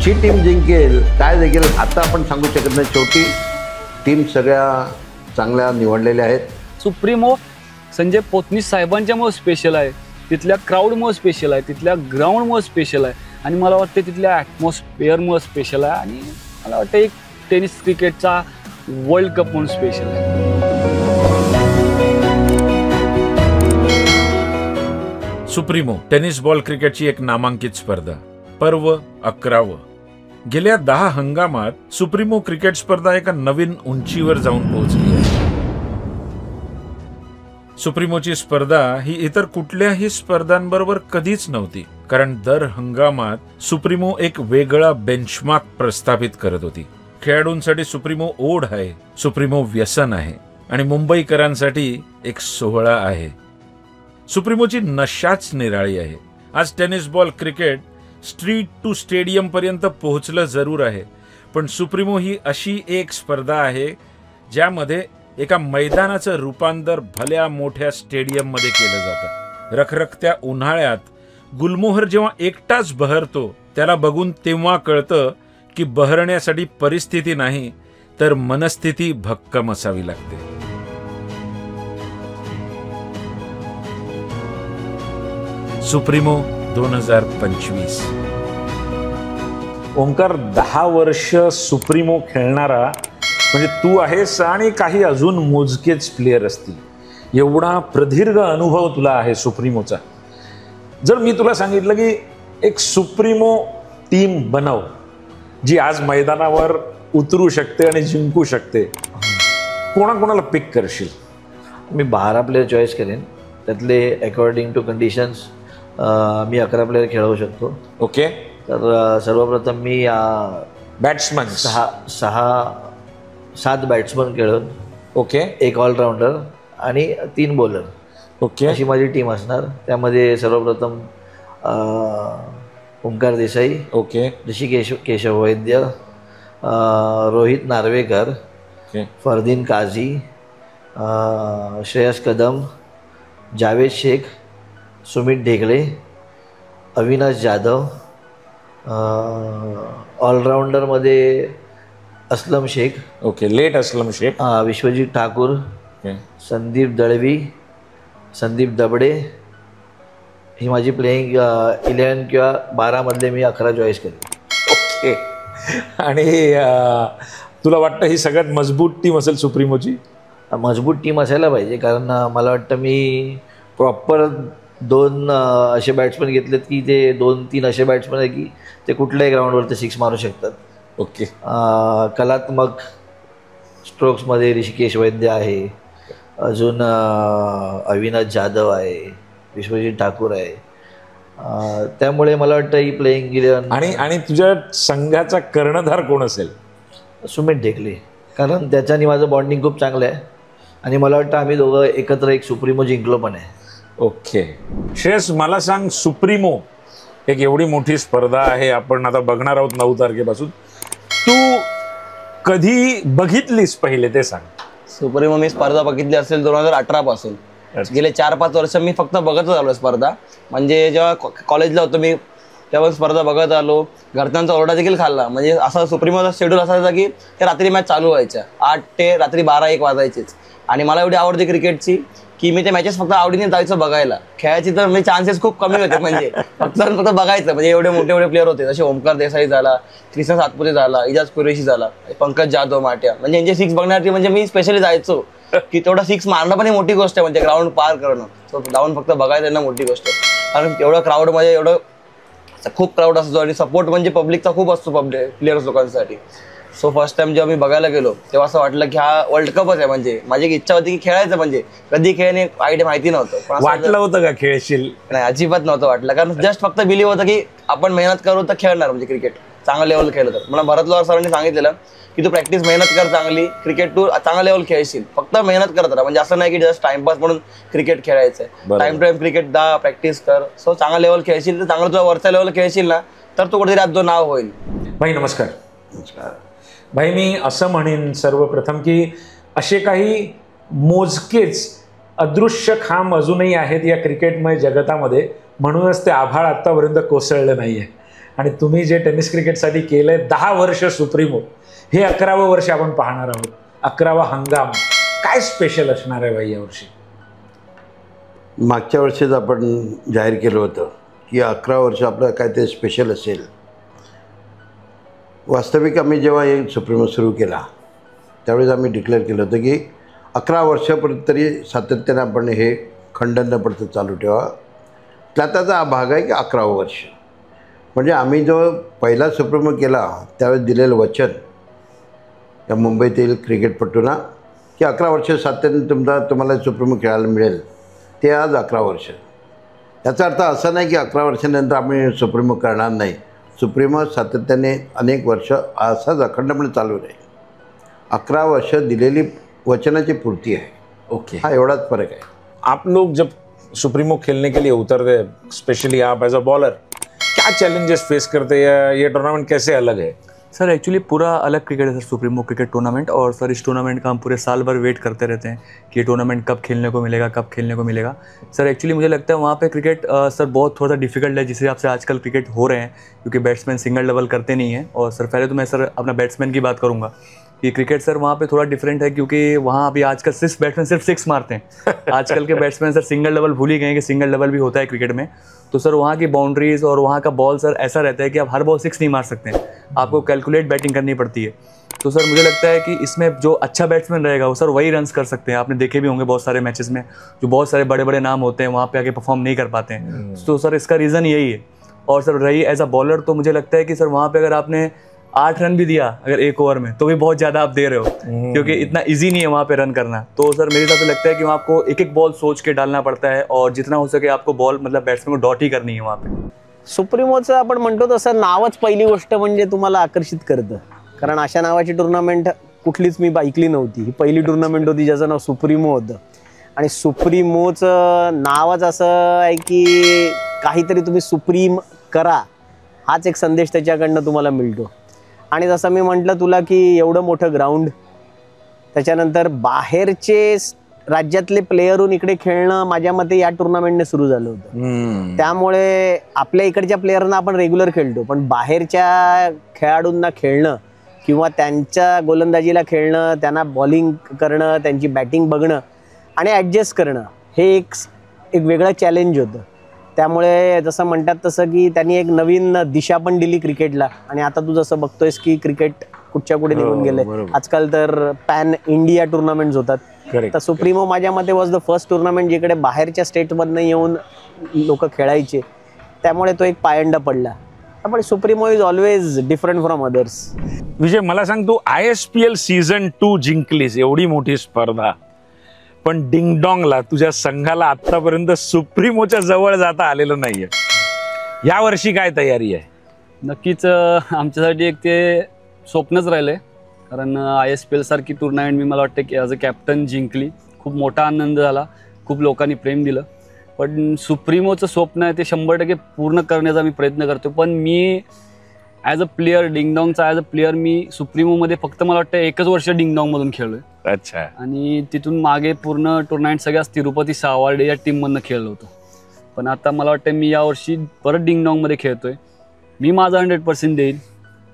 कुठची टीम जिंकेल काय देखील आता आपण सांगू शकत नाही. शेवटी टीम सगळ्या चांगल्या निवडलेल्या आहेत. सुप्रीमो संजय पोतनीस साहेबांच्यामुळे स्पेशल आहे, तिथल्या क्राऊडमुळे स्पेशल आहे, तिथल्या ग्राउंडमुळे स्पेशल आहे आणि मला वाटतं तिथल्या ॲटमॉस्फिअरमुळे स्पेशल आहे आणि मला वाटतं एक टेनिस क्रिकेटचा वर्ल्ड कप म्हणून स्पेशल आहे. सुप्रीमो टेनिस बॉल क्रिकेटची एक नामांकित स्पर्धा. पर्व 11. गेल्या 10 हंगामात सुप्रीमो क्रिकेट स्पर्धा एका नवीन उंचीवर जाऊन पोहोचली आहे. सुप्रीमोची स्पर्धा ही इतर कुठल्याही स्पर्धांबरोबर कधीच नव्हती, कारण दर हंगामात सुप्रीमो एक वेगळा बेंचमार्क प्रस्थापित करत होती. खेळाडूंसाठी सुप्रीमो ओढ आहे, सुप्रीमो व्यसन आहे आणि मुंबईकरांसाठी एक सोहळा आहे. सुप्रीमोची नशाच निराळी आहे. आज tennis ball cricket street to stadium पर्यंत पोहोचलं जरूर आहे, पण सुप्रीमो ही अशी एक स्पर्धा आहे ज्यामध्ये एका मैदानाचं रूपांतर भल्या मोठ्या स्टेडियम मध्ये केलं जातं. रखरखत्या उन्हाळ्यात गुलमोहर जेव्हा एकटाच बहरतो त्याला बघून तेव्हा कळतं की बहरण्यासाठी परिस्थिती नाही तर मनस्थिती भक्कम असावी लागते. सुप्रीमो 2025. ओंकार, 10 वर्ष सुप्रीमो खेळणारा म्हणजे तू आहेस आणि काही अजून मोजकेच प्लेयर असतील. एवढा प्रदीर्घ अनुभव तुला आहे सुप्रीमोचा. जर मी तुला सांगितलं की एक सुप्रीमो टीम बनव जी आज मैदानावर उतरू शकते आणि जिंकू शकते, कोणाकोणाला पिक करशील? मी 12 प्लेयर चॉईस करेन. त्यातले अकॉर्डिंग टू कंडिशन्स मी 11 प्लेयर खेळवू शकतो. ओके. तर सर्वप्रथम मी बॅट्समन 7 बॅट्समन खेळून, ओके, एक ऑलराऊंडर आणि 3 बॉलर, ओके, अशी माझी टीम असणार. त्यामध्ये सर्वप्रथम ओंकार देसाई, ओके, ऋषिकेश केशव वैद्य, रोहित नार्वेकर, फरदीन काझी, श्रेयस कदम, जावेद शेख, सुमित ढेकळे, अविनाश जाधव, ऑलराऊंडरमध्ये अस्लम शेख, ओके, लेट अस्लम शेख, विश्वजीत ठाकूर, संदीप दळवी, संदीप दबडे. ही माझी प्लेइंग 11 किंवा 12 मधले मी 11 चॉईस करेन. ओके. आणि तुला वाटतं ही सगळ्यात मजबूत टीम असेल सुप्रीमोची? मजबूत टीम असायला पाहिजे, कारण मला वाटतं मी प्रॉपर 2 असे बॅट्समन घेतलेत की ते 2-3 असे बॅट्समन आहे की ते कुठल्याही ग्राउंडवरती 6 मारू शकतात. ओके. कलात्मक स्ट्रोक्समध्ये ऋषिकेश वैद्य आहे, अजून अविनाश जाधव आहे, विश्वजीत ठाकूर आहे. त्यामुळे मला वाटतं ही प्लेइंग 11. आणि तुझ्या संघाचा कर्णधार कोण असेल? सुमित ढेकले, कारण त्याच्याने माझं बॉन्डिंग खूप चांगलं आहे आणि मला वाटतं आम्ही दोघं एकत्र एक सुप्रीमो जिंकलो पण आहे. ओके. श्रेयस, मला सांग, सुप्रीमो एक एवढी मोठी स्पर्धा आहे, आपण आता बघणार आहोत 9 तारखेपासून. तू कधी बघितलीस पहिले ते सांग. सुप्रीमो मी स्पर्धा बघितली असेल 2018 पासून. गेले 4-5 वर्ष मी फक्त बघतच आलो स्पर्धा. म्हणजे जेव्हा कॉलेजला होतो मी तेव्हा स्पर्धा बघत आलो. घरच्यांचा ओरडा देखील खाल्ला. म्हणजे असा सुप्रीमोचा शेड्यूल असायचा की ते रात्री मॅच चालू व्हायच्या 8 ते रात्री 12-1 वाजायचेच. आणि मला एवढी आवडते क्रिकेटची की मी ते मॅचेस फक्त आवडीने जायचं बघायला. खेळायची तर म्हणजे चान्सेस खूप कमी होते. म्हणजे फक्त बघायचं. म्हणजे एवढे मोठे प्लेअर होते, जसे ओमकार देसाई झाला, कृष्णा सातपुते झाला, इजाज कुरेशी झाला, पंकज जाधव, माट्या. म्हणजे यांचे 6 बघण्यासाठी म्हणजे मी स्पेशली जायचो की तेवढा 6 मारणं पण ही मोठी गोष्ट आहे. म्हणजे ग्राउंड पार करणं, तो जाऊन फक्त बघायचं ना मोठी गोष्ट. कारण तेवढं क्राऊडमध्ये एवढं खूप क्राऊड असतो आणि सपोर्ट म्हणजे पब्लिकचा खूप असतो प्लेयर्स लोकांसाठी. सो फर्स्ट टाइम जेव्हा मी बघायला गेलो तेव्हा असं वाटलं की हा वर्ल्ड कपच आहे. म्हणजे माझी इच्छा होती की खेळायचं. म्हणजे कधी खेळणे आयडिया माहिती नव्हतं. वाटलं होतं का खेळशील? नाही, अजिबात नव्हतं वाटलं. कारण जस्ट फक्त बिलीव्ह होतं की आपण मेहनत करू तर खेळणार. म्हणजे क्रिकेट चांगल्या लेवल खेळलं तर. मला भरत लोहार सरांनी सांगितलेलं की तू प्रॅक्टिस मेहनत कर चांगली, क्रिकेट तू चांगल्या लेवल खेळशील, फक्त मेहनत करत राहा. म्हणजे असं नाही की जस्ट टाइमपास म्हणून क्रिकेट खेळायचंय. Time to time cricket practice कर. सो चांगल्या लेवल खेळशील तर चांगलं तुझ्या वरच्या लेवल खेळशील ना तर तू कुठेतरी आज नाव होईल. भाई नमस्कार. नमस्कार भाई. मी असं म्हणेन सर्वप्रथम की असे काही मोजकेच अदृश्य खांब अजूनही आहेत या क्रिकेटमय जगतामध्ये, म्हणूनच ते आभाळ आत्तापर्यंत कोसळलं नाही आहे. आणि तुम्ही जे टेनिस क्रिकेटसाठी केलंय 10 वर्ष सुप्रीमो, हे 11वं वर्ष आपण पाहणार आहोत. 11वा हंगाम काय स्पेशल असणार आहे भाई यावर्षी? मागच्या वर्षीच आपण जाहीर केलं होतं की 11 वर्ष आपलं काहीतरी स्पेशल असेल. वास्तविक आम्ही जेव्हा हे सुप्रीमो सुरू केला त्यावेळेस आम्ही डिक्लेअर केलं होतं की 11 वर्षापर्यंत तरी सातत्याने आपण हे खंडन न पडता चालू ठेवा. त्याचा हा भाग आहे की 11वं वर्ष म्हणजे आम्ही जो पहिला सुप्रीमो केला त्यावेळेस दिलेलं वचन या मुंबईतील क्रिकेटपटूंना की 11 वर्ष सातत्याने तुम्हाला सुप्रीमो खेळायला मिळेल, ते आज 11 वर्ष. याचा अर्थ असा नाही की 11 वर्षानंतर आम्ही सुप्रीमो करणार नाही. सुप्रीमो सातत्याने अनेक वर्ष असाच अखंडपणे चालू राहील. 11 वर्ष दिलेली वचनाची पूर्ती आहे. ओके, हा एवढाच फरक आहे. आप लोग जब सुप्रीमो खेलने के लिए उतरते, स्पेशली आप एज अ बॉलर, क्या चैलेंजेस फेस करते हैं? ये टूर्नामेंट कैसे अलग है? सर एक्चुअली पूरा अलग क्रिकेट है सर सुप्रीमो क्रिकेट टूर्नामेंट. और सर इस टूर्नामेंट का हम पूरे साल भर वेट करते रहते हैं कि ये टूर्नामेंट कब खेलने को मिलेगा, कब खेलने को मिलेगा. सर एक्चुअली मुझे लगता है वहाँ पे क्रिकेट सर बहुत थोड़ा सा डिफिकल्ट है जिस हिसाब से आजकल क्रिकेट हो रहे हैं, क्योंकि बैट्समैन सिंगल डबल करते नहीं हैं. और सर पहले तो मैं सर अपना बैट्समैन की बात करूँगा कि क्रिकेट सर वहाँ पे थोड़ा डिफरेंट है, क्योंकि वहाँ अभी आजकल सिर्फ बैट्समैन सिर्फ 6 मारते हैं. आजकल के बैट्समैन सर सिंगल डबल भूल ही गए कि सिंगल डबल भी होता है क्रिकेट में. तो सर वहाँ की बाउंड्रीज और वहाँ का बॉल सर ऐसा रहता है कि आप हर बॉल 6 नहीं मार सकते हैं, आपको कैलकुलेट बैटिंग करनी पड़ती है. तो सर मुझे लगता है कि इसमें जो अच्छा बैट्समैन रहेगा वो सर वही रन्स कर सकते हैं. आपने देखे भी होंगे बहुत सारे मैचेस में जो बहुत सारे बड़े बड़े नाम होते हैं वहाँ पे आके परफॉर्म नहीं कर पाते हैं. तो सर इसका रीज़न यही है. और सर रही एज अ बॉलर तो मुझे लगता है कि सर वहाँ पे अगर आपने 8 रन भी दिया अगर एक ओवर में तो भी बहुत ज़्यादा आप दे रहे हो, क्योंकि इतना इजी नहीं है वहाँ पे रन करना. तो सर मेरे हिसाब से लगता है कि वहाँ आपको एक एक बॉल सोच के डालना पड़ता है और जितना हो सके आपको बॉल मतलब बैट्समैन को डॉट ही करनी है वहाँ पे. सुप्रीमोचं आपण म्हणतो तसं नावच पहिली गोष्ट म्हणजे तुम्हाला आकर्षित करतं, कारण अशा नावाची टुर्नामेंट कुठलीच मी ऐकली नव्हती. ही पहिली टुर्नामेंट होती ज्याचं नाव सुप्रीमो होतं. आणि सुप्रीमोचं नावच असं आहे की काहीतरी तुम्ही सुप्रीम करा, हाच एक संदेश त्याच्याकडनं तुम्हाला मिळतो. आणि जसं मी म्हटलं तुला की एवढं मोठं ग्राउंड, त्याच्यानंतर बाहेरचे राज्यातले प्लेयरहून इकडे खेळणं माझ्या मते या टुर्नामेंटने सुरू झालं होतं. त्यामुळे आपल्या इकडच्या प्लेयरना आपण रेग्युलर खेळतो, पण बाहेरच्या खेळाडूंना खेळणं किंवा त्यांच्या गोलंदाजीला खेळणं, त्यांना बॉलिंग करणं, त्यांची बॅटिंग बघणं आणि ॲडजस्ट करणं हे एक वेगळं चॅलेंज होतं. त्यामुळे जसं म्हणतात तसं की त्यांनी एक नवीन दिशा पण दिली क्रिकेटला. आणि आता तू जसं बघतोयस की क्रिकेट कुठच्या कुठे निघून गेलंय. आजकाल तर पॅन इंडिया टुर्नामेंट्स होतात. तर सुप्रीमो माझ्या मते वॉज द फर्स्ट टुर्नामेंट जिकडे बाहेरच्या स्टेटमधनं येऊन लोक खेळायचे, त्यामुळे तो एक पायंडा पडला. त्यामुळे Supremo is always different from others. Vijay, मला सांग, तू ISPL सीझन 2 जिंकलीस, एवढी मोठी स्पर्धा, पण डिंगडॉंगला तुझ्या संघाला आतापर्यंत सुप्रीमोच्या जवळ जाता आलेलं नाहीये. या वर्षी काय तयारी आहे? नक्कीच आमच्यासाठी एक ते स्वप्नच राहिलंय, कारण ISPL सारखी टुर्नामेंट मी मला वाटतं की ॲज अ कॅप्टन जिंकली. खूप मोठा आनंद झाला, खूप लोकांनी प्रेम दिलं. पण सुप्रीमोचं स्वप्न आहे ते 100% पूर्ण करण्याचा मी प्रयत्न करतो. पण मी ॲज अ प्लेअर, डिंगडॉंगचा ॲज अ प्लेअर मी सुप्रीमोमध्ये फक्त मला वाटतं 1च वर्ष डिंगडॉंगमधून खेळलोय. अच्छा. आणि तिथून मागे पूर्ण टुर्नामेंट सगळ्याच तिरुपती सावर्डे या टीममधनं खेळलो होतो. पण आता मला वाटतं मी यावर्षी परत डिंगडॉंगमध्ये खेळतोय. मी माझा 100% देईन,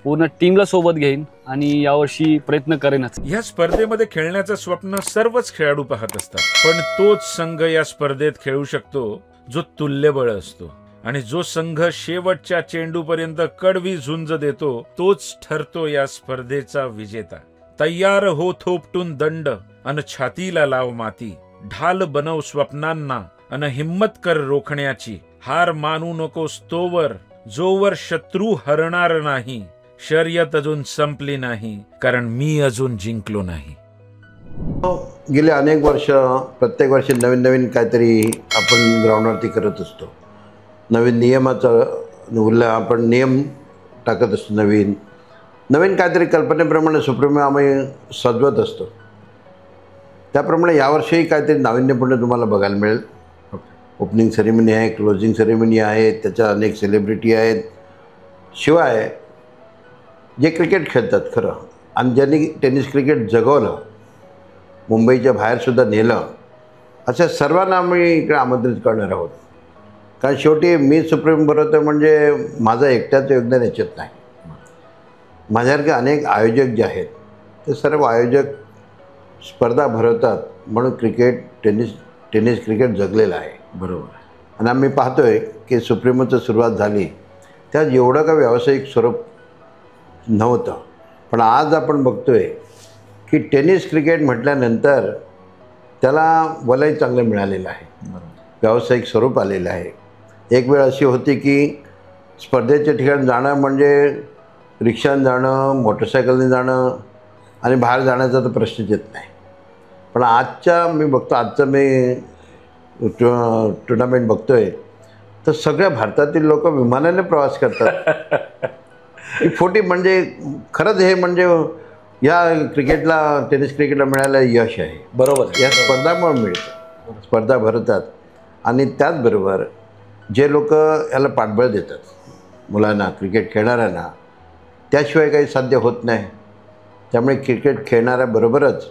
पूर्ण टीमला सोबत घेईन आणि यावर्षी प्रयत्न करेनच. या स्पर्धेमध्ये खेळण्याचं स्वप्न सर्वच खेळाडू पाहत असतात, पण तोच संघ या स्पर्धेत खेळू शकतो जो तुल्यबळ असतो. आणि जो संघ शेवटच्या चेंडूपर्यंत कडवी झुंज देतो तोच ठरतो या स्पर्धेचा विजेता. तयार हो थोपटून दंड अन छातीला लाव माती, ढाल बनव स्वप्नांना अन हिम्मत कर रोखण्याची. हार मानू नकोस तोवर जोवर शत्रू हरणार नाही. शर्यत अजून संपली नाही, कारण मी अजून जिंकलो नाही. गेले अनेक वर्ष प्रत्येक वर्षी नवीन नवीन काहीतरी आपण ग्राउंडवरती करत असतो. नवीन नियमाचा आपण नियम टाकत असतो. नवीन नवीन काहीतरी कल्पनेप्रमाणे सुप्रीमो आम्ही सजवत असतो. त्याप्रमाणे यावर्षीही काहीतरी नाविन्यपूर्ण तुम्हाला बघायला मिळेल. ओपनिंग सेरेमनी आहे, क्लोजिंग सेरेमनी आहे, त्याच्या अनेक सेलिब्रिटी आहेत. शिवाय जे क्रिकेट खेळतात खरं आणि ज्यांनी टेनिस क्रिकेट जगवलं, मुंबईच्या बाहेरसुद्धा नेलं, अशा सर्वांना आम्ही इकडे आमंत्रित करणार आहोत. कारण शेवटी मी सुप्रीम भरवतो म्हणजे माझं एकट्याचं योगदान याच्यात नाही. माझ्यासारखे अनेक आयोजक जे आहेत ते सर्व आयोजक स्पर्धा भरवतात म्हणून टेनिस क्रिकेट जगलेलं आहे. बरोबर. आणि आम्ही पाहतो आहे की सुप्रीमोचं सुरुवात झाली त्यात एवढं का व्यावसायिक स्वरूप नव्हतं, पण आज आपण बघतो आहे की टेनिस क्रिकेट म्हटल्यानंतर त्याला वलय चांगलं मिळालेलं आहे, व्यावसायिक स्वरूप आलेलं आहे. एक वेळ अशी होती की स्पर्धेच्या ठिकाणी जाणं म्हणजे रिक्षाने जाणं, मोटरसायकलने जाणं आणि बाहेर जाण्याचा तर प्रश्नच येत नाही. पण मी बघतो आजचं मी टुर्नामेंट बघतो आहे तर सगळ्या भारतातील लोक विमानाने प्रवास करतात. ही फोटी म्हणजे खरंच हे म्हणजे या टेनिस क्रिकेटला मिळालेलं यश आहे. बरोबर. या स्पर्धामुळे मिळतं, स्पर्धा भरतात. आणि त्याचबरोबर जे लोक याला पाठबळ देतात मुलांना, क्रिकेट खेळणाऱ्यांना, त्याशिवाय काही साध्य होत नाही. त्यामुळे क्रिकेट खेळणाऱ्याबरोबरच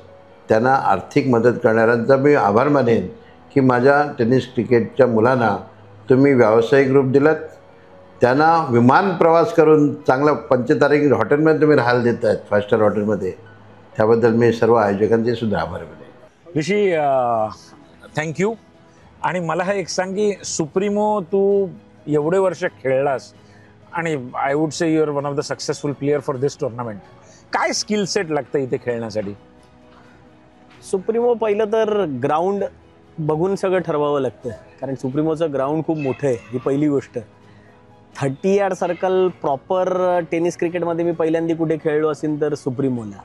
त्यांना आर्थिक मदत करणाऱ्यांचा मी आभार मानेन की माझ्या टेनिस क्रिकेटच्या मुलांना तुम्ही व्यावसायिक रूप दिलात, त्यांना विमान प्रवास करून चांगला पंचतारांकित हॉटेलमध्ये तुम्ही राहायला देत आहेत, 5 स्टार हॉटेलमध्ये. त्याबद्दल मी सर्व आयोजकांचे सुद्धा आभार मानेन. ऋषी, थँक्यू. आणि मला हे एक सांग की सुप्रीमो तू एवढे वर्ष खेळलास आणि I would say you are one of the successful player for this tournament. काय स्किल सेट लागतं इथे खेळण्यासाठी? सुप्रीमो पहिलं तर ग्राउंड बघून सगळं ठरवावं लागतं, कारण सुप्रीमोचं ग्राउंड खूप मोठं आहे, ही पहिली गोष्ट. 30 यार्ड सर्कल प्रॉपर टेनिस क्रिकेटमध्ये मी पहिल्यांदा कुठे खेळलो असेल तर सुप्रीमोला.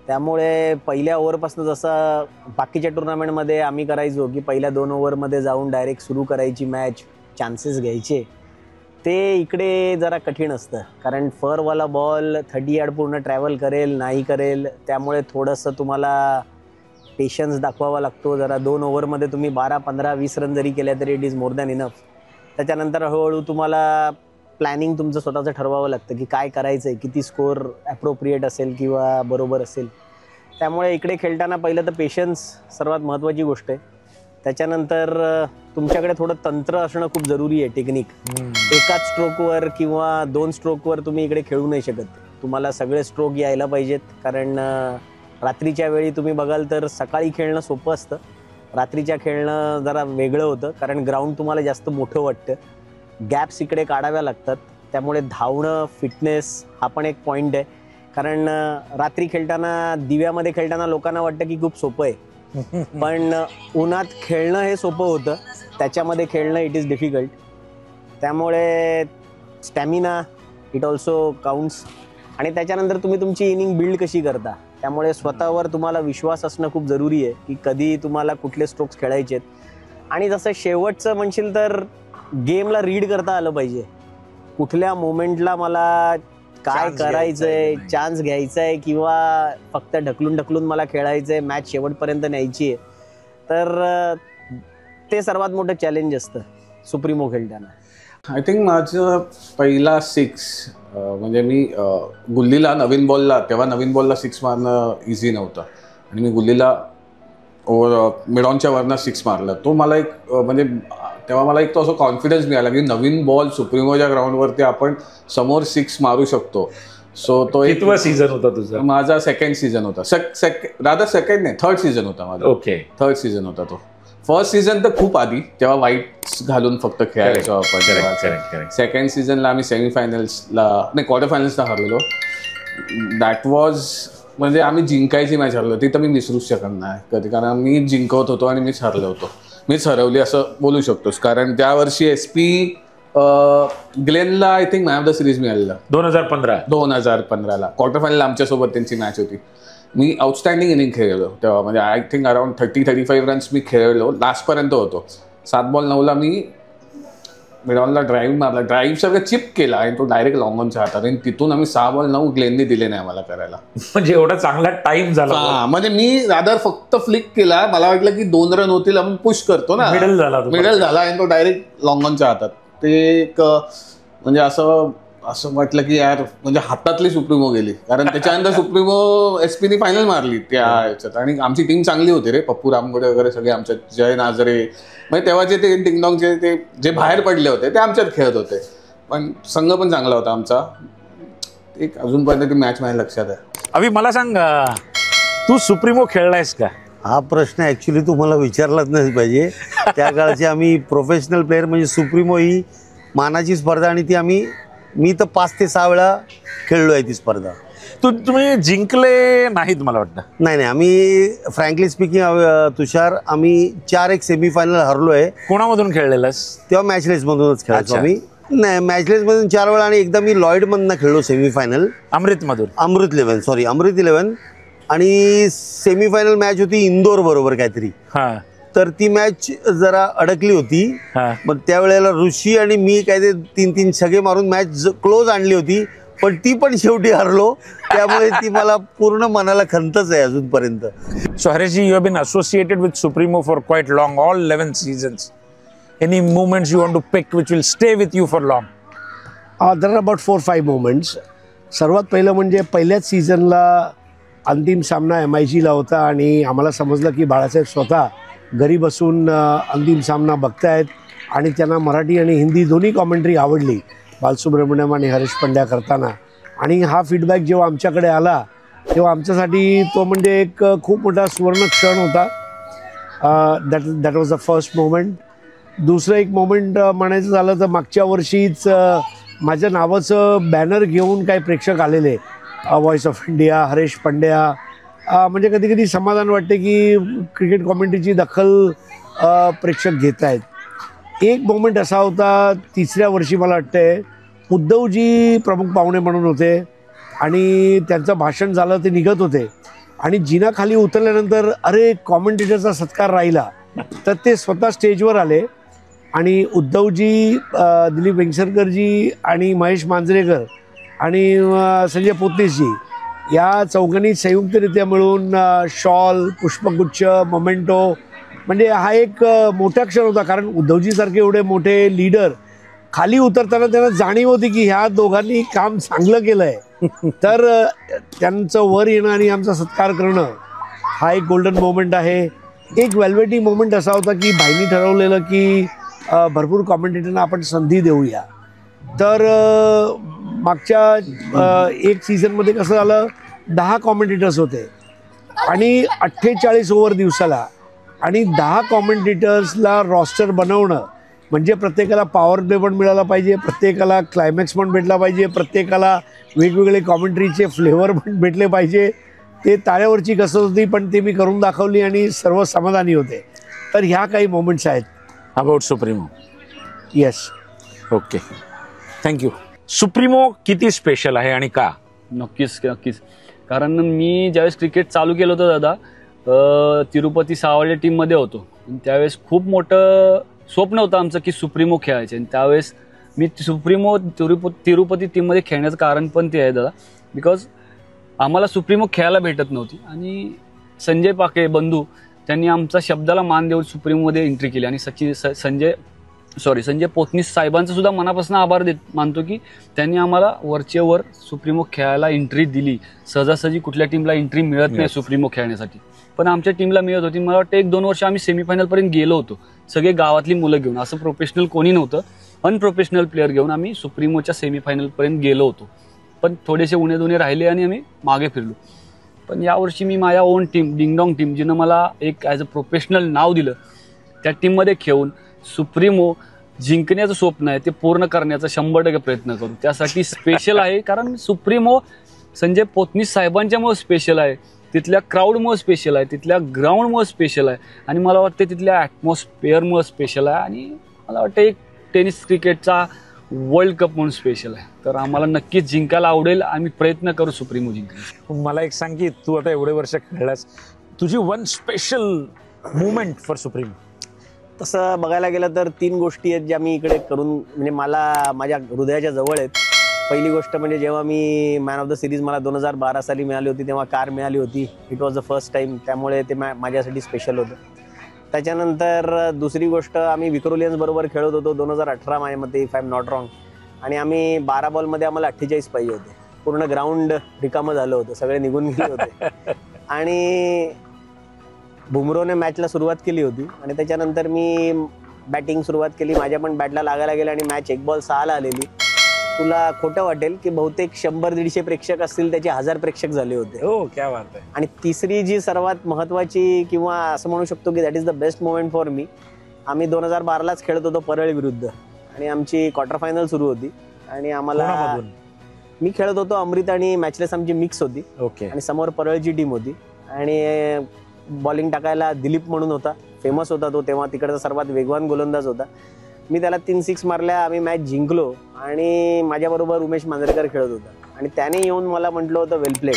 त्यामुळे पहिल्या ओव्हरपासून जसं बाकीच्या टुर्नामेंटमध्ये आम्ही करायचो की पहिल्या 2 ओव्हरमध्ये जाऊन डायरेक्ट सुरू करायची मॅच, चान्सेस घ्यायचे, ते इकडे जरा कठीण असतं. कारण फरवाला बॉल 30 यार्ड पूर्ण ट्रॅव्हल करेल नाही करेल, त्यामुळे थोडंसं तुम्हाला पेशन्स दाखवावा लागतो. जरा 2 ओव्हरमध्ये तुम्ही 12, 15, 20 रन जरी केल्या तरी it is more than enough. त्याच्यानंतर हळूहळू तुम्हाला प्लॅनिंग तुमचं स्वतःचं ठरवावं लागतं की काय करायचं आहे, किती स्कोअर ॲप्रोप्रिएट असेल किंवा बरोबर असेल. त्यामुळे इकडे खेळताना पहिलं तर पेशन्स सर्वात महत्त्वाची गोष्ट आहे. त्याच्यानंतर तुमच्याकडे थोडं तंत्र असणं खूप जरुरी आहे, टेक्निक. एकाच स्ट्रोकवर किंवा 2 स्ट्रोकवर तुम्ही इकडे खेळू नाही शकत. तुम्हाला सगळे स्ट्रोक यायला पाहिजेत, कारण रात्रीच्या वेळी तुम्ही बघाल तर सकाळी खेळणं सोपं असतं, रात्रीच्या खेळणं जरा वेगळं होतं, कारण ग्राउंड तुम्हाला जास्त मोठं वाटतं, गॅप्स इकडे काढाव्या लागतात. त्यामुळे धावणं, फिटनेस हा पण एक पॉईंट आहे. कारण रात्री खेळताना, दिव्यामध्ये खेळताना लोकांना वाटतं की खूप सोपं आहे, पण उन्हात खेळणं हे सोपं होतं, त्याच्यामध्ये खेळणं इट इज डिफिकल्ट. त्यामुळे स्टॅमिना इट ऑल्सो काउंट्स. आणि त्याच्यानंतर तुम्ही तुमची इनिंग बिल्ड कशी करता, त्यामुळे स्वतःवर तुम्हाला विश्वास असणं खूप जरुरी आहे की कधी तुम्हाला कुठले स्ट्रोक्स खेळायचे आहेत. आणि जसं शेवटचं म्हणशील तर गेमला रीड करता आलं पाहिजे, कुठल्या मोमेंटला मला काय करायचंय, चान्स घ्यायचा आहे किंवा फक्त ढकलून मला खेळायचं आहे, मॅच शेवटपर्यंत न्यायची आहे. तर ते सर्वात मोठं चॅलेंज असतं सुप्रीमो खेळताना. आय थिंक माझं पहिला 6 म्हणजे मी गुल्लीला नवीन बॉलला 6 मारणं इझी नव्हतं आणि मी गुल्लीला मिडॉनच्या वरनं 6 मारलं. तो मला एक म्हणजे तेव्हा मला एक तो असं कॉन्फिडन्स मिळाला की नवीन बॉल सुप्रीमोच्या ग्राउंडवरती आपण समोर 6 मारू शकतो. सो तो एक सीझन होता तुझा? माझा 2nd सीझन होता. सेकंड नाही, 3rd सीझन होता माझा. ओके, 3rd सीझन होता तो. फर्स्ट सीझन तर खूप आधी, तेव्हा व्हाईट घालून फक्त खेळायचो आपण. 2nd सीझनला आम्ही क्वार्टर फायनल्सला हरलेलो. दॅट वॉज म्हणजे आम्ही जिंकायची मॅच हरलो, ती तर मी विसरूच शकत नाही कधी, कारण मी जिंकवत होतो आणि मीच हरलो होतो. मीच हरवली असं बोलू शकतोस, कारण त्या वर्षी SP ग्लेनला I think man of the series मिळालेलं 2015ला. क्वार्टर फायनल आमच्यासोबत त्यांची मॅच होती. मी आउटस्टँडिंग इनिंग खेळलो तेव्हा, म्हणजे आय थिंक अराउंड 30-35 रन्स मी खेळलो, लास्टपर्यंत होतो. 7 बॉल 9ला मी मिडॉनला ड्राईव्ह मारला, ड्राईव्ह सगळं चिप केला आणि तो डायरेक्ट लॉंगॉनच्या हातात, आणि तिथून आम्ही 6 बॉल 9 ग्लेनने दिले नाही मला करायला. म्हणजे एवढा चांगला टाइम झाला. म्हणजे मी रादर फक्त फ्लिक केला, मला वाटलं की 2 रन होतील, आपण पुश करतो ना, मिडल झाला आणि तो डायरेक्ट लॉंगॉनच्या हातात. ते एक म्हणजे असं वाटलं की यार म्हणजे हातातली सुप्रीमो गेली, कारण त्याच्यानंतर सुप्रीमो SPने फायनल मारली त्या ह्याच्यात. आणि आमची टीम चांगली होती रे, पप्पू रामगोडे वगैरे सगळे, आमच्या जय नाझरे, म्हणजे तेव्हाचे ते डिंगडॉंगचे ते जे बाहेर पडले होते ते आमच्यात खेळत होते, पण संघ पण चांगला होता आमचा. एक अजूनपर्यंत ती मॅच माझ्या लक्षात आहे. अभि मला सांग, तू सुप्रीमो खेळलायस का? हा प्रश्न ॲक्च्युली तुम्हाला विचारलाच नाही पाहिजे. त्या काळचे आम्ही प्रोफेशनल प्लेयर, म्हणजे सुप्रीमो ही मानाची स्पर्धा आणि ती मी तर 5 ते 6 वेळा खेळलो आहे ती स्पर्धा. तुम्ही जिंकले नाहीत मला वाटतं. नाही, आम्ही फ्रँकली स्पीकिंग तुषार, आम्ही 4 सेमीफायनल हरलो आहे. कोणामधून खेळलेलास? तेव्हा मॅचलेसमधूनच खेळायचो आम्ही. नाही, मॅचलेसमधून 4 वेळा आणि एकदा मी लॉईडमधनं खेळलो सेमीफायनल. अमृत 11 आणि सेमीफायनल मॅच होती इंदोर बरोबर काहीतरी. तर ती मॅच जरा अडकली होती. मग त्यावेळेला ऋषी आणि मी काहीतरी 3-3 छगे मारून मॅच क्लोज आणली होती, पण ती पण शेवटी हरलो. त्यामुळे ती मला पूर्ण मनाला खंतच आहे अजूनपर्यंत. So Hareshji, you have been associated with Supremo for quite long, all 11 seasons. Any moments you want to pick which will stay with you for long? There are about 4-5 moments. सर्वात पहिलं म्हणजे पहिल्याच सीझनला अंतिम सामना MIGला होता आणि आम्हाला समजलं की बाळासाहेब स्वतः घरी बसून अंतिम सामना बघतायत आणि त्यांना मराठी आणि हिंदी दोन्ही कॉमेंट्री आवडली, बालसुब्रमण्यम आणि हरेश पंड्या करताना. आणि हा फीडबॅक जेव्हा आमच्याकडे आला तेव्हा आमच्यासाठी तो म्हणजे एक खूप मोठा सुवर्ण क्षण होता. That was the first moment. दुसरं एक मोमेंट म्हणायचं झालं तर मागच्या वर्षीच माझ्या नावाचं बॅनर घेऊन काही प्रेक्षक आलेले, voice of India, Haresh Pandya. म्हणजे कधी कधी समाधान वाटते की क्रिकेट कॉमेंट्रीची दखल प्रेक्षक घेत आहेत. एक मोमेंट असा होता, 3ऱ्या वर्षी मला वाटतंय उद्धवजी प्रमुख पाहुणे म्हणून होते आणि त्यांचं भाषण झालं, ते निघत होते आणि जिना खाली उतरल्यानंतर अरे कॉमेंटेटरचा सत्कार राहिला, तर ते स्वतः स्टेजवर आले आणि उद्धवजी, दिलीप वेंगसरकरजी आणि महेश मांजरेकर आणि संजय पोतनीसजी या चौघांनी संयुक्तरित्या मिळून शॉल, पुष्पगुच्छ, मोमेंटो, म्हणजे हा एक मोठा क्षण होता. कारण उद्धवजीसारखे एवढे मोठे लीडर खाली उतरताना त्यांना जाणीव होती की ह्या दोघांनी काम चांगलं केलं आहे, तर त्यांचं वर येणं आणि आमचा सत्कार करणं हा एक गोल्डन मोमेंट आहे. एक वेल्वेटी मोमेंट असा होता की भाईनी ठरवलेलं की भरपूर कॉमेंटेटरना आपण संधी देऊया. तर मागच्या एक सीझनमध्ये कसं झालं, 10 कॉमेंटेटर्स होते आणि 48 ओव्हर दिवसाला, आणि 10 कॉमेंटेटर्सला रॉस्टर बनवणं म्हणजे प्रत्येकाला पॉवर प्ले पण मिळाला पाहिजे, प्रत्येकाला क्लायमॅक्स पण भेटला पाहिजे, प्रत्येकाला वेगवेगळे कॉमेंट्रीचे फ्लेवर पण भेटले पाहिजे. ते ताळ्यावरची कसरत होती, पण ते मी करून दाखवली आणि सर्व समाधानी होते. तर ह्या काही मोमेंट्स आहेत about supremo. Yes, okay, thank you. Supremo किती स्पेशल आहे आणि का? नक्कीच. कारण मी ज्यावेळेस क्रिकेट चालू केलं होतं दादा, तिरुपती सावळ्या टीममध्ये होतो. त्यावेळेस खूप मोठं स्वप्न होतं आमचं की सुप्रीमो खेळायचे. आणि त्यावेळेस मी सुप्रीमो तिरुपती टीममध्ये खेळण्याचं कारण पण ते आहे दादा, बिकॉज आम्हाला सुप्रीमो खेळायला भेटत नव्हती आणि संजय पाके बंधू त्यांनी आमचा शब्दाला मान देऊन सुप्रीमोमध्ये एंट्री केली. आणि संजय पोतनीस साहेबांचा सुद्धा मनापासून आभार मानतो की त्यांनी आम्हाला वरच्या वर सुप्रीमो खेळायला एंट्री दिली. सहजासहजी कुठल्या टीमला एंट्री मिळत नाही सुप्रीमो खेळण्यासाठी, पण आमच्या टीमला मिळत होती. मला वाटतं 1-2 वर्ष आम्ही सेमीफायनलपर्यंत गेलो होतो, सगळे गावातली मुलं घेऊन. असं प्रोफेशनल कोणी नव्हतं, अनप्रोफेशनल प्लेअर घेऊन आम्ही सुप्रीमोच्या सेमीफायनलपर्यंत गेलो होतो. पण थोडेसे उणे राहिले आणि आम्ही मागे फिरलो. पण यावर्षी मी माझ्या ओन टीम, डिंगडॉंग टीम, जिनं मला एक ॲज अ प्रोफेशनल नाव दिलं, त्या टीममध्ये खेळून सुप्रीमो जिंकण्याचं स्वप्न आहे ते पूर्ण करण्याचा 100% प्रयत्न करू. त्यासाठी स्पेशल आहे, कारण सुप्रीमो संजय पोतनीस साहेबांच्यामुळे स्पेशल आहे, तिथल्या क्राऊडमुळे स्पेशल आहे, तिथल्या ग्राउंडमुळे स्पेशल आहे, आणि मला वाटतं तिथल्या ॲटमॉस्फिअरमुळे स्पेशल आहे, आणि मला वाटतं एक टेनिस क्रिकेटचा वर्ल्ड कप म्हणून स्पेशल आहे. तर आम्हाला नक्कीच जिंकायला आवडेल, आम्ही प्रयत्न करू सुप्रीमो जिंकण्याचा. मला एक सांग की तू आता एवढे वर्ष खेळलास, तुझी one special movement for supremo? तसं बघायला गेलं तर 3 गोष्टी आहेत ज्या मी इकडे करून म्हणजे मला माझ्या हृदयाच्या जवळ आहेत. पहिली गोष्ट म्हणजे जेव्हा मी मॅन ऑफ द सिरीज मला 2012 साली मिळाली होती, तेव्हा कार मिळाली होती. It was the first time, त्यामुळे ते माझ्यासाठी स्पेशल होतं. त्याच्यानंतर दुसरी गोष्ट, आम्ही विक्रोलियन्स बरोबर खेळत होतो 2018 माझ्यामध्ये, if I am not wrong. आणि आम्ही 12 बॉलमध्ये आम्हाला 48 पाहिजे होते. पूर्ण ग्राउंड रिकामं झालं होतं, सगळे निघून गेले होते. आणि बुमरोने मॅचला सुरुवात केली होती आणि त्याच्यानंतर मी बॅटिंग सुरुवात केली. माझ्या पण बॅटला लागायला गेलं आणि मॅच 1 बॉल 6ला आलेली. तुला खोटं वाटेल की बहुतेक 100-150 प्रेक्षक असतील, त्याचे 1000 प्रेक्षक झाले होते. हो, क्या बात आहे. आणि तिसरी जी सर्वात महत्त्वाची किंवा असं म्हणू शकतो की that is the best moment for me, आम्ही 2012लाच खेळत होतो परळ विरुद्ध आणि आमची क्वार्टर फायनल सुरू होती आणि आम्हाला मी खेळत होतो अमृत आणि मॅचलेस आमची मिक्स होती. ओके. आणि समोर परळची टीम होती आणि बॉलिंग टाकायला दिलीप म्हणून होता, फेमस होता तो तेव्हा, तिकडचा सर्वात वेगवान गोलंदाज होता. मी त्याला 3 6 मारल्या, आम्ही मॅच जिंकलो आणि माझ्याबरोबर उमेश मांजरेकर खेळत होता आणि त्याने येऊन मला म्हटलं होतं वेल प्लेड.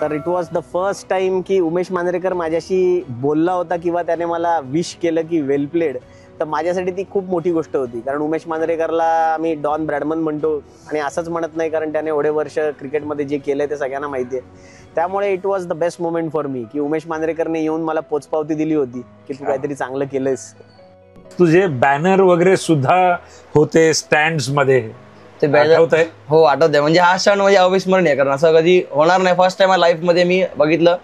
तर it was the first time की उमेश मांजरेकर माझ्याशी बोलला होता किंवा त्याने मला विश केलं की वेल प्लेड. तर माझ्यासाठी ती खूप मोठी गोष्ट होती, कारण उमेश मांजरेकरला आम्ही डॉन ब्रॅडमन म्हणतो आणि असंच म्हणत नाही, कारण त्याने एवढे वर्ष क्रिकेटमध्ये जे केलंय ते सगळ्यांना माहिती आहे. त्यामुळे it was the best moment for me की उमेश मांजरेकरने येऊन मला पोचपावती दिली होती की तू काहीतरी चांगलं केलंयस. तुझे बॅनर वगैरे सुद्धा होते स्टँड्स मध्ये, ते आठवतंय? हो आठवतंय. म्हणजे हा क्षण म्हणजे अविस्मरणीय, कारण असं कधी होणार नाही. फर्स्ट टाइम लाईफ मध्ये मी बघितलं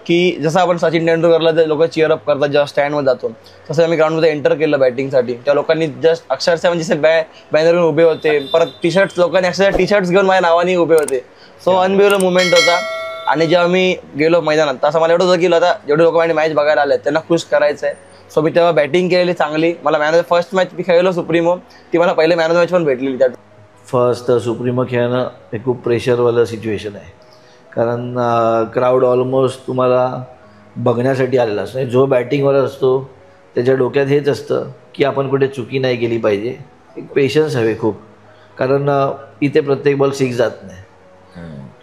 की जसं आपण सचिन तेंडुलकरला लोक चिअरअप करतात जेव्हा स्टँडमध्ये जातो, तसं मी ग्राउंडमध्ये एंटर केलं बॅटिंगसाठी. त्या लोकांनी जस्ट अक्षरशः म्हणजे बॅनर घेऊन उभे होते, परत टी शर्ट्स, लोकांनी अक्षरशः टी शर्ट्स घेऊन माझ्या नावाने उभे होते. सो अनबिलिव्हेबल मुवमेंट होता. आणि जेव्हा मी गेलो मैदानात तसं मला एवढं होतं की आता जेवढे लोक माझी मॅच बघायला आले त्यांना खुश करायचं आहे. सो मी तेव्हा बॅटिंग केलेली चांगली. मला man of the first match मी खेळलो सुप्रीमो, ती मला पहिले मॅन ऑफ द मॅच पण भेटलेली. त्या फर्स्ट सुप्रीमो खेळणं हे खूप प्रेशरवालं सिच्युएशन आहे, कारण क्राऊड ऑलमोस्ट तुम्हाला बघण्यासाठी आलेला असतो. जो बॅटिंगवर असतो त्याच्या डोक्यात हेच असतं की आपण कुठे चुकी नाही केली पाहिजे. एक पेशन्स हवे खूप, कारण इथे प्रत्येक बॉल 6 जात नाही.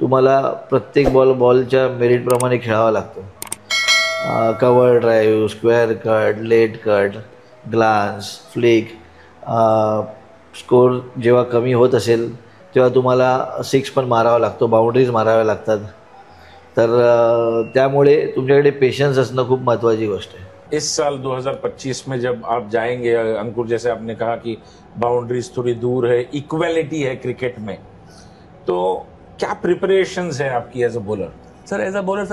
तुम्हाला प्रत्येक बॉलच्या मेरिटप्रमाणे खेळावा लागतो. Cover drive, square cut, late cut, glance, flick. Score जेव्हा कमी होत असेल तेव्हा तुम्हाला 6 पण मारावा लागतो, बाउंड्रीज माराव्या लागतात. तर त्यामुळे तुमच्याकडे पेशेंस असणं खूप महत्त्वाची गोष्ट आहे. इस साल 2025 में जब आप जाएंगे, अंकुर जैसे आपने कहा कि बाउंड्रीज थोड़ी दूर है, इक्वालिटी है क्रिकेट में, तो क्या प्रिपरेशंस है आपकी as a bowler? Sir as a bowler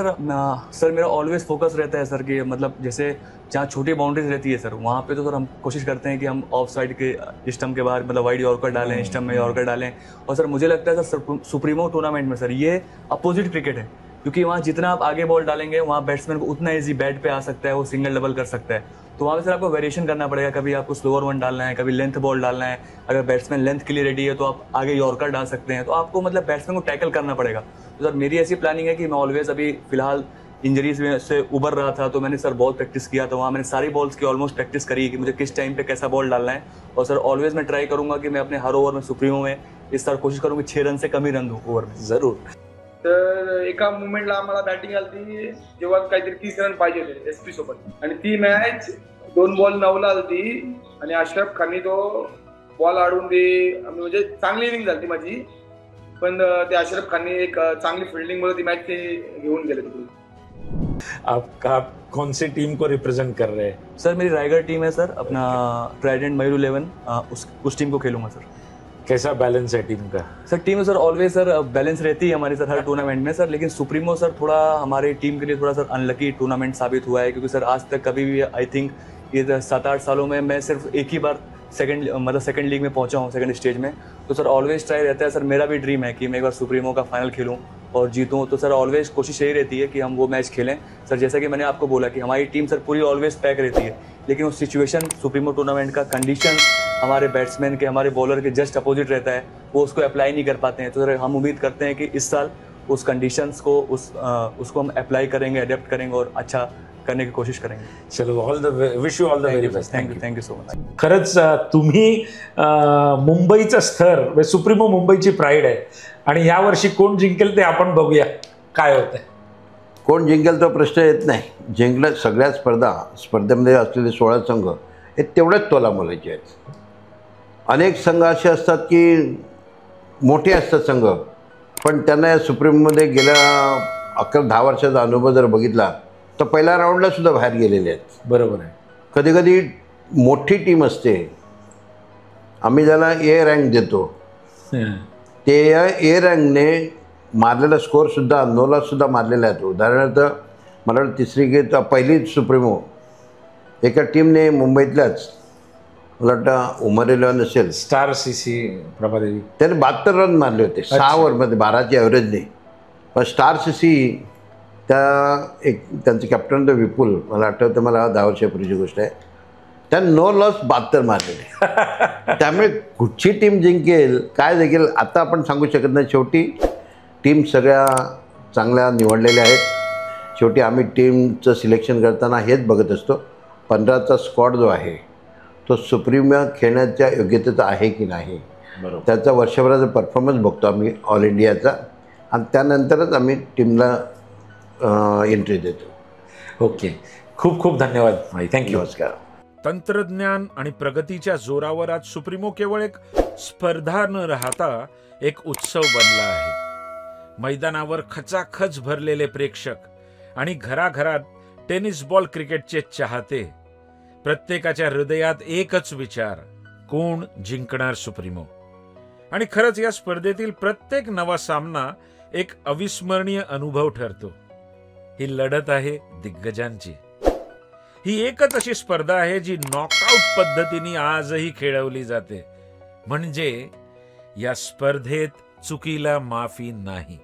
sir मेरा ऑलवेज फोकस रहता है सर कि मतलब जैसे जहाँ छोटी बाउंड्रीज रहती है सर वहाँ पे तो सर हम कोशिश करते हैं कि हम ऑफ साइड के स्टंप के बाहर मतलब वाइड यॉर्कर डालें, स्टंप में यॉर्कर डालें. और सर मुझे लगता है सर सुप्रीमो टूर्नामेंट में सर ये अपोजिट क्रिकेट है, क्योंकि वहाँ जितना आप आगे बॉल डालेंगे वहाँ बैट्समैन को उतना ईजी बैट पे आ सकता है, वो सिंगल डबल कर सकता है. तो वहाँ पे सर आपको वेरिएशन करना पड़ेगा, कभी आपको स्लोअर वन डालना है, कभी लेंथ बॉल डालना है. अगर बैट्समैन लेंथ के लिए रेडी है तो आप आगे यॉर्कर डाल सकते हैं. तो आपको मतलब बैट्समैन को टैकल करना पड़ेगा. तो सर मेरी ऐसी प्लानिंग है कि मैं ऑलवेज अभी फिलहाल इंजरीज में से उबर रहा था, तो मैंने सर बहुत प्रैक्टिस किया था. वहाँ मैंने सारी बॉल्स की ऑलमोस्ट प्रैक्टिस करी कि मुझे किस टाइम पे कैसा बॉल डालना है. और सर ऑलवेज मैं ट्राई करूँगा कि मैं अपने हर ओवर में सुप्रीमो में इस साल कोशिश करूँ कि 6 रन से कम ही रन दूँ ओवर में. जरूर. तर एका मुवमेंटला आम्हाला बॅटिंग आली जेव्हा काहीतरी 30 रन पाहिजे होते SP सोबत, आणि ती मॅच 2 बॉल 9ला आलती आणि अशरफ खाननी तो बॉल अडवून दे, म्हणजे चांगली इनिंग झाली माझी, पण ते अशरफ खाननी एक चांगली फिल्डिंग मुळे ती मॅच ते घेऊन गेले. आप कौन सी टीम को रिप्रेजेंट कर रहे हैं? सर मेरी रायगढ़ टीम है सर, अपना ट्राइडेंट मयूर 11 उस टीम को खेलूंगा सर. कैसा बैलेंस है टीम का? Sir team sir always sir balance रहती है हमारी सर हर टूर्नामेंट में सर, लेकिन सुप्रीमो सर थोड़ा हमारी टीम के लिए थोड़ा सर अनलकी टूर्नामेंट साबित हुआ है, क्योंकि सर आज तक कभी भी आई थिंक ये 7-8 सालों में मैं सिर्फ एक ही बार सेकंड लीग में पहुंचा हूँ, सेकंड स्टेज में. तो सर ऑलवेज ट्राई रहता है सर, मेरा भी ड्रीम है कि मैं एक बार सुप्रीमो का फाइनल खेलूँ और जीतूँ. तो सर ऑलवेज कोशिश यही रहती है कि हम वो मैच खेलें सर. जैसा कि मैंने आपको बोला कि हमारी टीम सर पूरी ऑलवेज पैक रहती है, लेकिन वो सिचुएशन सुप्रीमो टूर्नामेंट का कंडीशन हमारे बैट्समैन के, हमारे बॉलर के जस्ट अपोजिट रहता है, वो उसको अप्लाई नहीं कर पाते हैं. तो सर हम उम्मीद करते हैं कि इस साल उस कंडीशंस को उसको हम अप्लाई करेंगे, अडेप्ट करेंगे और अच्छा करने की कोशिश करेंगे. चलो, wish you all the very best. Thank you so much. खरंच तुम्ही मुंबईचं स्तर, सुप्रीमो मुंबईची प्राईड आहे, आणि यावर्षी कोण जिंकेल ते आपण बघूया काय होतंय. कोण जिंकेल तो प्रश्न येत नाही. जिंकलं सगळ्या स्पर्धेमध्ये असलेले 16 संघ हे तेवढेच तोलामोलाचे आहेत. अनेक संघ असे असतात की मोठे असतात संघ, पण त्यांना या सुप्रीममध्ये गेल्या 11-10 वर्षाचा अनुभव जर बघितला तर पहिल्या राऊंडला सुद्धा बाहेर गेलेले आहेत. बरोबर आहे. कधी कधी मोठी टीम असते, आम्ही ज्याला ए रँक देतो, ते ए रँकने मारलेला स्कोअरसुद्धा 9ला सुद्धा मारलेला आहे. उदाहरणार्थ मला वाटतं तिसरी पहिलीच सुप्रीमो एका टीमने मुंबईतल्याच, मला वाटतं उमर 11 असेल, स्टार सीसी प्रभादेवी, त्याने 72 रन मारले होते 6 ओव्हरमध्ये 12ची ॲव्हरेजने. पण स्टार सीसी त्यांचं कॅप्टन विपुल, मला आठवतं, मला 10 वर्षापूर्वीची गोष्ट आहे, त्यानं नो लॉस 72 मारलेले. त्यामुळे कुठची टीम जिंकेल काय देखील आता आपण सांगू शकत नाही. शेवटी टीम सगळ्या चांगल्या निवडलेल्या आहेत. शेवटी आम्ही टीमचं सिलेक्शन करताना हेच बघत असतो, 15चा स्क्वॉड जो आहे तो सुप्रीमो खेळण्याच्या योग्यतेचा आहे की नाही, त्याचा वर्षभराचा परफॉर्मन्स बघतो आम्ही ऑल इंडियाचा, आणि त्यानंतरच आम्ही टीमला एंट्री देतो. ओके, खूप खूप धन्यवाद भाई, थँक्यू. नमस्कार. तंत्रज्ञान आणि प्रगतीच्या जोरावर आज सुप्रीमो केवळ एक स्पर्धा न राहता एक उत्सव बनला आहे. मैदानावर खचाखच भरलेले प्रेक्षक आणि घराघरात टेनिस बॉल क्रिकेटचे चाहते, प्रत्येकाच्या हृदयात एकच विचार, कोण जिंकणार सुप्रीमो. आणि खरंच या स्पर्धेतील प्रत्येक नवा सामना एक अविस्मरणीय अनुभव ठरतो. ही लढत आहे दिग्गजांची. ही एकच अशी स्पर्धा आहे जी नॉकआउट पद्धतीने आजही खेळवली जाते. म्हणजे या स्पर्धेत चुकीला माफी नाही.